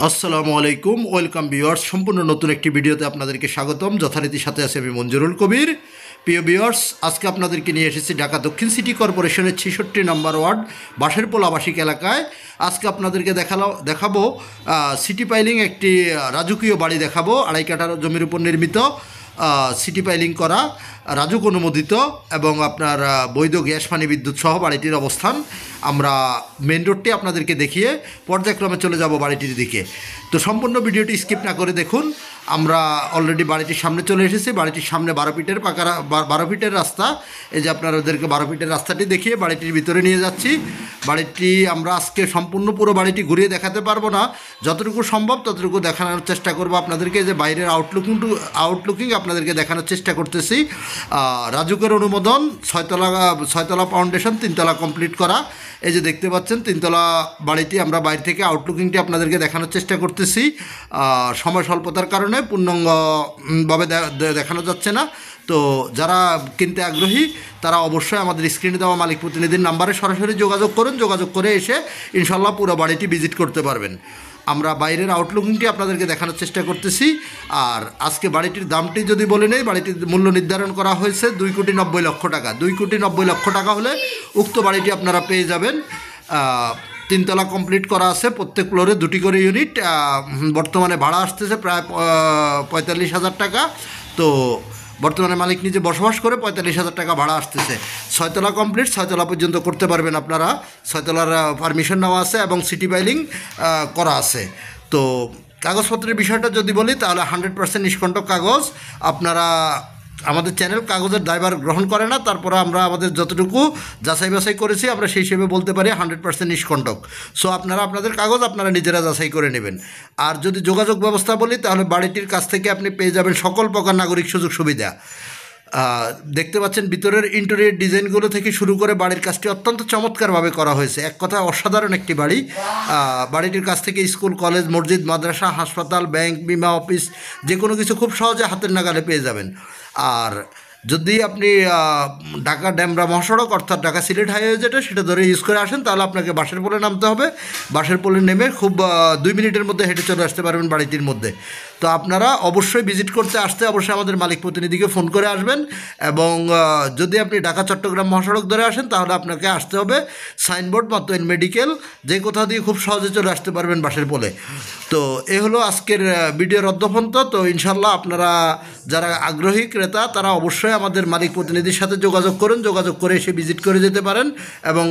আসসালামু আলাইকুম, welcome viewers. সম্পূর্ণ নতুন একটি ভিডিওতে আপনাদেরকে স্বাগতম। যথারীতি সাথে আছে আমি মঞ্জুরুল কবির। প্রিয় ভিউয়ার্স, আজকে আপনাদেরকে নিয়ে এসেছি ঢাকা দক্ষিণ সিটি কর্পোরেশনের 66 নম্বর ওয়ার্ড বাঁশেরপোল আবাসিক এলাকায়। আজকে আপনাদেরকে দেখাবো সিটি পাইলিং একটি রাজকীয় বাড়ি দেখাবো। 2.5 কাঠা জমির উপর নির্মিত, সিটি পাইলিং করা, রাজুক অনুমোদিত এবং আপনার বৈধ গ্যাস পানি বিদ্যুৎ সহ বাড়িটির অবস্থান। আমরা মেন রোডটি আপনাদেরকে দেখিয়ে পর্যায়ক্রমে চলে যাব বাড়িটির দিকে। তো সম্পূর্ণ ভিডিওটি স্কিপ না করে দেখুন। আমরা অলরেডি বাড়িটির সামনে চলে এসেছি। বাড়িটির সামনে 12 ফিটের পাকা 12 ফিটের রাস্তা। এই যে আপনাদেরকে 12 ফিটের রাস্তাটি দেখিয়ে বাড়িটির ভিতরে নিয়ে যাচ্ছি। বাড়িটি আমরা আজকে সম্পূর্ণ পুরো বাড়িটি ঘুরিয়ে দেখাতে পারবো না, যতটুকু সম্ভব ততটুকু দেখানোর চেষ্টা করব আপনাদেরকে। যে বাইরের আউটলুকিং আপনাদেরকে দেখানোর চেষ্টা করতেছি। রাজুকের অনুমোদন, 6তলা ফাউন্ডেশন, 3তলা কমপ্লিট করা। এই যে দেখতে পাচ্ছেন 3তলা বাড়িটি। আমরা বাইরে থেকে আউটলুকিংটি আপনাদেরকে দেখানোর চেষ্টা করতেছি। সময় স্বল্পতার কারণে পূর্ণাঙ্গভাবে দেখানো যাচ্ছে না। তো যারা কিনতে আগ্রহী তারা অবশ্যই আমাদের স্ক্রিনে দেওয়া মালিক প্রতিনিধির নাম্বারে সরাসরি যোগাযোগ করুন। যোগাযোগ করে এসে ইনশাল্লাহ পুরো বাড়িটি ভিজিট করতে পারবেন। আমরা বাইরের আউটলুকিংটি আপনাদেরকে দেখানোর চেষ্টা করতেছি। আর আজকে বাড়িটির দামটি যদি বলে নেই, বাড়িটির মূল্য নির্ধারণ করা হয়েছে 2,90,00,000 টাকা। 2,90,00,000 টাকা হলে উক্ত বাড়িটি আপনারা পেয়ে যাবেন। 3তলা কমপ্লিট করা আছে, প্রত্যেক ফ্লোরে 2টি করে ইউনিট। বর্তমানে ভাড়া আসতেছে প্রায় 45,000 টাকা। তো বর্তমানে মালিক নিজে বসবাস করে 45,000 টাকা ভাড়া আসতেছে। 6তলা কমপ্লিট, 6তলা পর্যন্ত করতে পারবেন আপনারা। 6তলার পারমিশন নেওয়া আছে এবং সিটি পাইলিং করা আছে। তো কাগজপত্রের বিষয়টা যদি বলি তাহলে 100% নিষ্কণ্টক কাগজ। আপনারা আমাদের চ্যানেল কাগজের দায়ভার গ্রহণ করে না, তারপরে আমরা আমাদের যতটুকু যাচাই বাছাই করেছি আমরা সেই হিসেবে বলতে পারি 100% নিষ্কণ্টক। সো আপনারা আপনাদের কাগজ আপনারা নিজেরা যাচাই করে নেবেন। আর যদি যোগাযোগ ব্যবস্থা বলি তাহলে বাড়িটির কাছ থেকে আপনি পেয়ে যাবেন সকল প্রকার নাগরিক সুযোগ সুবিধা। দেখতে পাচ্ছেন ভিতরের ইন্টেরিয়র ডিজাইনগুলো থেকে শুরু করে বাড়ির কাজটি অত্যন্ত চমৎকারভাবে করা হয়েছে। এক কথা অসাধারণ একটি বাড়ি। বাড়িটির কাছ থেকে স্কুল, কলেজ, মসজিদ, মাদ্রাসা, হাসপাতাল, ব্যাংক, বিমা অফিস যে কোনো কিছু খুব সহজে হাতের নাগালে পেয়ে যাবেন। আর যদি আপনি ঢাকা ডেমরা মহাসড়ক অর্থাৎ ঢাকা সিলেট হাইওয়ে যেটা সেটা ধরে ইউজ করে আসেন তাহলে আপনাকে বাঁশেরপোলে নামতে হবে। বাঁশেরপোলে নেমে খুব 2 মিনিটের মধ্যে হেঁটে চলে আসতে পারবেন বাড়িটির মধ্যে। তো আপনারা অবশ্যই ভিজিট করতে আসতে অবশ্যই আমাদের মালিক প্রতিনিধিকে ফোন করে আসবেন। এবং যদি আপনি ঢাকা চট্টগ্রাম মহাসড়ক ধরে আসেন তাহলে আপনাকে আসতে হবে সাইনবোর্ড মাতোয়াইন মেডিকেল, যে কোথাও দিয়ে খুব সহজে চলে আসতে পারবেন বাঁশেরপোলে। তো এ হলো আজকের ভিডিওর অদ্যপন্ত। তো ইনশাল্লাহ আপনারা যারা আগ্রহী ক্রেতা তারা অবশ্যই আমাদের মালিক প্রতিনিধির সাথে যোগাযোগ করুন। যোগাযোগ করে এসে ভিজিট করে যেতে পারেন এবং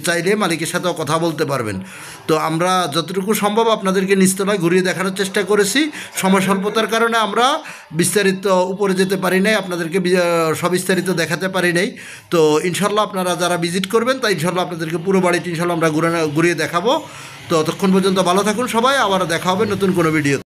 চাইলে মালিকের সাথেও কথা বলতে পারবেন। তো আমরা যতটুকু সম্ভব আপনাদেরকে নিচতলায় ঘুরিয়ে দেখানোর চেষ্টা করেছি। সময় স্বল্পতার কারণে আমরা বিস্তারিত উপরে যেতে পারি নাই, আপনাদেরকে সবিস্তারিত দেখাতে পারি নাই। তো ইনশাল্লাহ আপনারা যারা ভিজিট করবেন তাই ইনশাল্লাহ আপনাদেরকে পুরো বাড়িটি ইনশাল্লাহ আমরা ঘুরিয়ে দেখাবো। তো ততক্ষণ পর্যন্ত ভালো থাকুন সবাই। আবার দেখা হবে নতুন কোনো ভিডিও।